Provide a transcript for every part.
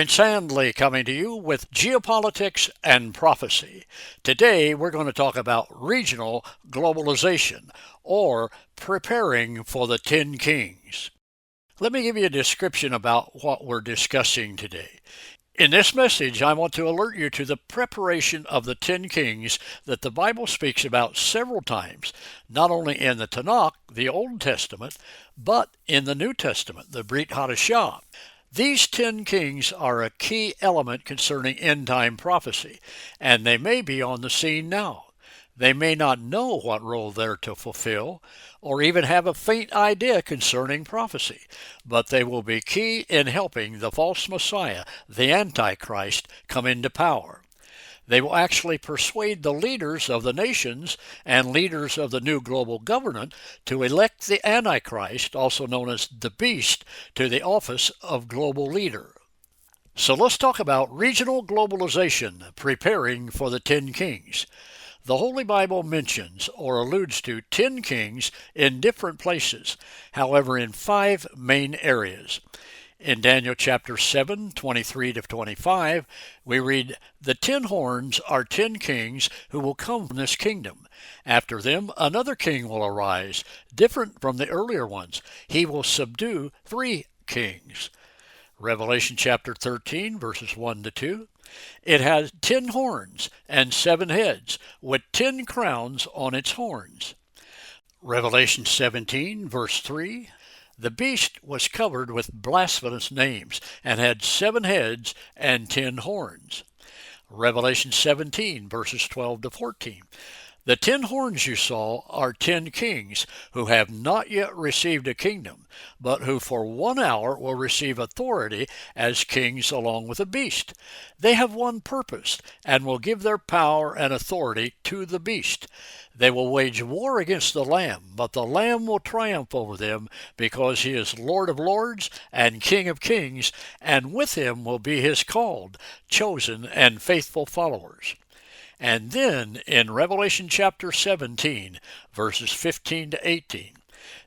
Prince Handley coming to you with Geopolitics and Prophecy. Today we're going to talk about regional globalization, or preparing for the 10 Kings. Let me give you a description about what we're discussing today. In this message, I want to alert you to the preparation of the 10 Kings that the Bible speaks about several times, not only in the Tanakh, the Old Testament, but in the New Testament, the Brit Chadashah. These 10 kings are a key element concerning end-time prophecy, and they may be on the scene now. They may not know what role they're to fulfill, or even have a faint idea concerning prophecy, but they will be key in helping the false Messiah, the Antichrist, come into power. They will actually persuade the leaders of the nations and leaders of the new global government to elect the Antichrist, also known as the Beast, to the office of global leader. So let's talk about regional globalization, preparing for the 10 kings. The Holy Bible mentions or alludes to 10 kings in different places, however in 5 main areas. In Daniel chapter 7, 23-25, we read, "The 10 horns are 10 kings who will come from this kingdom. After them another king will arise, different from the earlier ones. He will subdue 3 kings." Revelation chapter 13, verses 1-2. "It has 10 horns and 7 heads, with 10 crowns on its horns." Revelation 17, verse 3. "The beast was covered with blasphemous names, and had 7 heads and 10 horns." Revelation 17, verses 12-14. "The 10 horns you saw are 10 kings who have not yet received a kingdom, but who for 1 hour will receive authority as kings along with the beast. They have one purpose, and will give their power and authority to the beast. They will wage war against the Lamb, but the Lamb will triumph over them, because he is Lord of lords and King of kings, and with him will be his called, chosen, and faithful followers." And then in Revelation chapter 17, verses 15-18,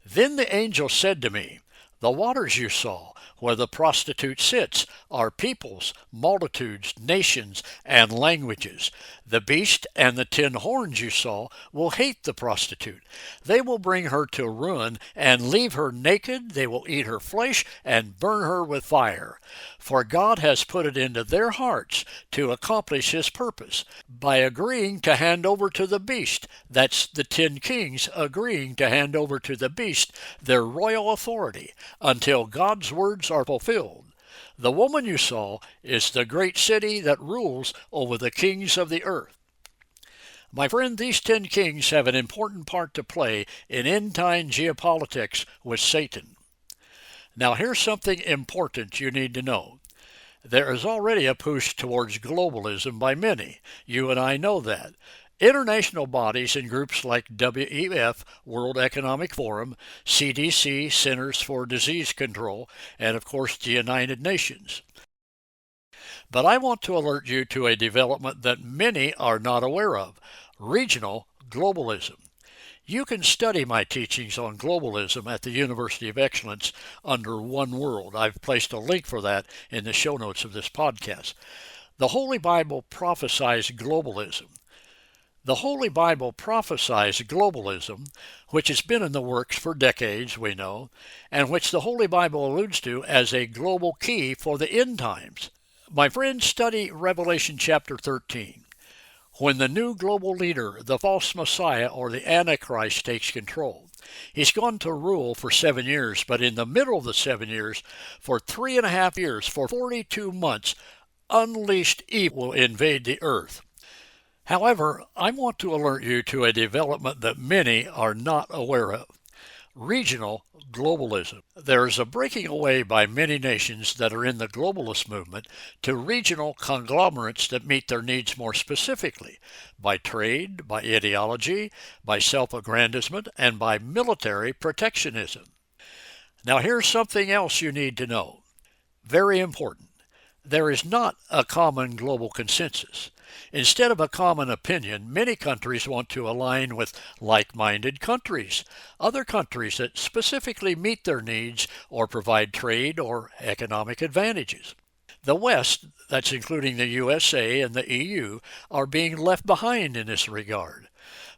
"Then the angel said to me, the waters you saw, where the prostitute sits, are peoples, multitudes, nations, and languages. The beast and the 10 horns you saw will hate the prostitute. They will bring her to ruin and leave her naked. They will eat her flesh and burn her with fire. For God has put it into their hearts to accomplish his purpose, by agreeing to hand over to the beast," that's the 10 kings agreeing to hand over to the beast their royal authority, "until God's words are fulfilled. The woman you saw is the great city that rules over the kings of the earth." My friend, these 10 kings have an important part to play in end-time geopolitics with Satan. Now here's something important you need to know. There is already a push towards globalism by many. You and I know that. International bodies and groups like WEF, World Economic Forum, CDC, Centers for Disease Control, and of course the United Nations. But I want to alert you to a development that many are not aware of: regional globalism. You can study my teachings on globalism at the University of Excellence under One World. I've placed a link for that in the show notes of this podcast. The Holy Bible prophesies globalism. The Holy Bible prophesies globalism, which has been in the works for decades, we know, and which the Holy Bible alludes to as a global key for the end times. My friends, study Revelation chapter 13. When the new global leader, the false Messiah or the Antichrist, takes control, he's going to rule for 7 years, but in the middle of the 7 years, for 3.5 years, for 42 months, unleashed evil will invade the earth. However, I want to alert you to a development that many are not aware of: regional globalism. There is a breaking away by many nations that are in the globalist movement to regional conglomerates that meet their needs more specifically, by trade, by ideology, by self-aggrandizement, and by military protectionism. Now here's something else you need to know. Very important. There is not a common global consensus. Instead of a common opinion, many countries want to align with like-minded countries, other countries that specifically meet their needs or provide trade or economic advantages. The West, that's including the USA and the EU, are being left behind in this regard.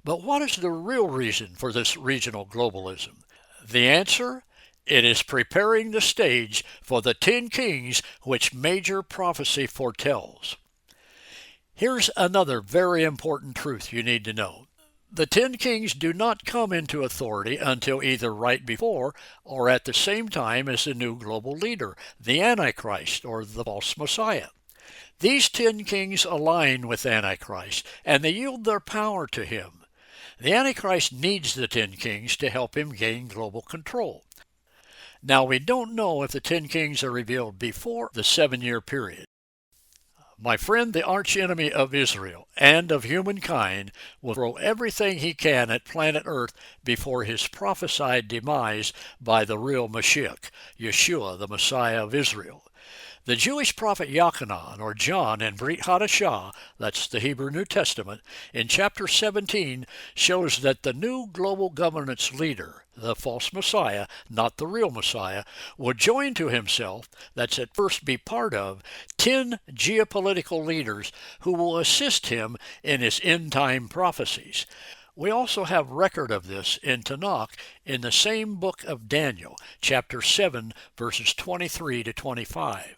But what is the real reason for this regional globalism? The answer? It is preparing the stage for the 10 kings which major prophecy foretells. Here's another very important truth you need to know. The 10 kings do not come into authority until either right before or at the same time as the new global leader, the Antichrist or the false Messiah. These 10 kings align with Antichrist and they yield their power to him. The Antichrist needs the 10 kings to help him gain global control. Now, we don't know if the 10 kings are revealed before the 7-year period. My friend, the archenemy of Israel and of humankind will throw everything he can at planet Earth before his prophesied demise by the real Mashiach, Yeshua, the Messiah of Israel. The Jewish prophet Yochanan, or John, in Brit Chadashah, that's the Hebrew New Testament, in chapter 17, shows that the new global governance leader, the false Messiah, not the real Messiah, would join to himself, that's at first be part of, 10 geopolitical leaders who will assist him in his end-time prophecies. We also have record of this in Tanakh in the same book of Daniel, chapter 7, verses 23 to 25.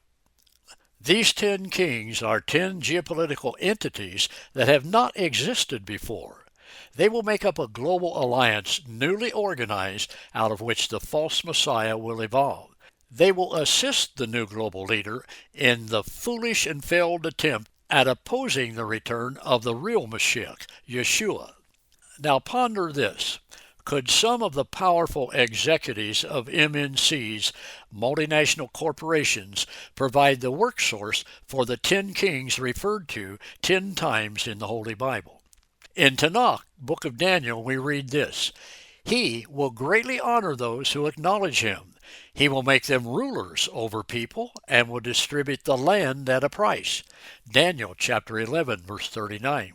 These 10 kings are 10 geopolitical entities that have not existed before. They will make up a global alliance newly organized out of which the false Messiah will evolve. They will assist the new global leader in the foolish and failed attempt at opposing the return of the real Mashiach, Yeshua. Now ponder this. Could some of the powerful executives of MNCs, multinational corporations, provide the work source for the 10 kings referred to 10 times in the Holy Bible? In Tanakh, book of Daniel, we read this: He will greatly honor those who acknowledge him. He will make them rulers over people and will distribute the land at a price. Daniel chapter 11, verse 39.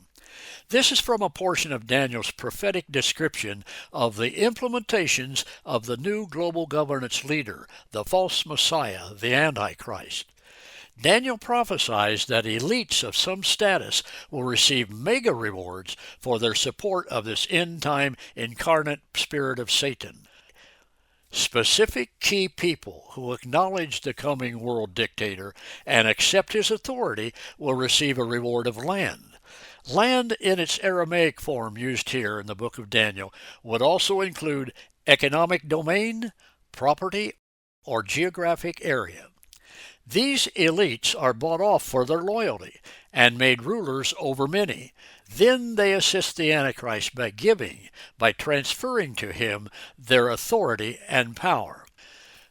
This is from a portion of Daniel's prophetic description of the implementations of the new global governance leader, the false Messiah, the Antichrist. Daniel prophesies that elites of some status will receive mega rewards for their support of this end-time incarnate spirit of Satan. Specific key people who acknowledge the coming world dictator and accept his authority will receive a reward of land. Land in its Aramaic form used here in the book of Daniel would also include economic domain, property, or geographic area. These elites are bought off for their loyalty and made rulers over many. Then they assist the Antichrist by transferring to him their authority and power.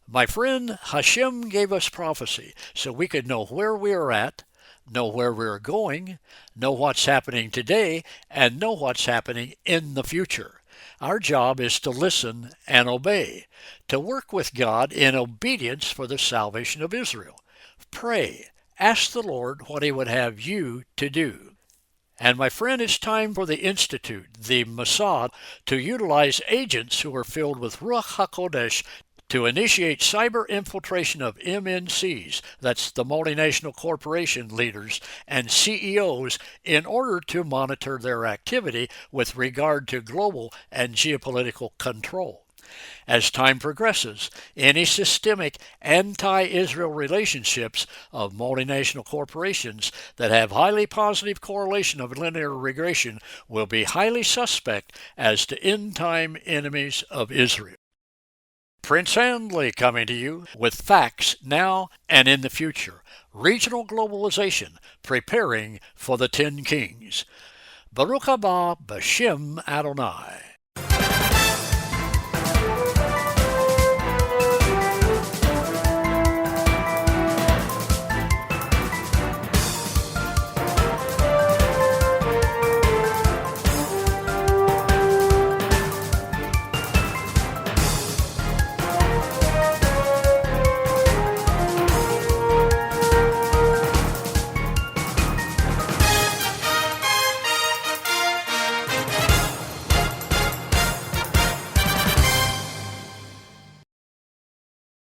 My friend, Hashem gave us prophecy so we could know where we are at, know where we're going, know what's happening today, and know what's happening in the future. Our job is to listen and obey, to work with God in obedience for the salvation of Israel. Pray, ask the Lord what he would have you to do. And my friend, it's time for the Institute, the Mossad, to utilize agents who are filled with Ruach HaKodesh to initiate cyber infiltration of MNCs, that's the multinational corporation leaders, and CEOs in order to monitor their activity with regard to global and geopolitical control. As time progresses, any systemic anti-Israel relationships of multinational corporations that have highly positive correlation of linear regression will be highly suspect as to end-time enemies of Israel. Prince Handley coming to you with facts now and in the future. Regional globalization, preparing for the 10 kings. Baruch haba b'Shem Adonai.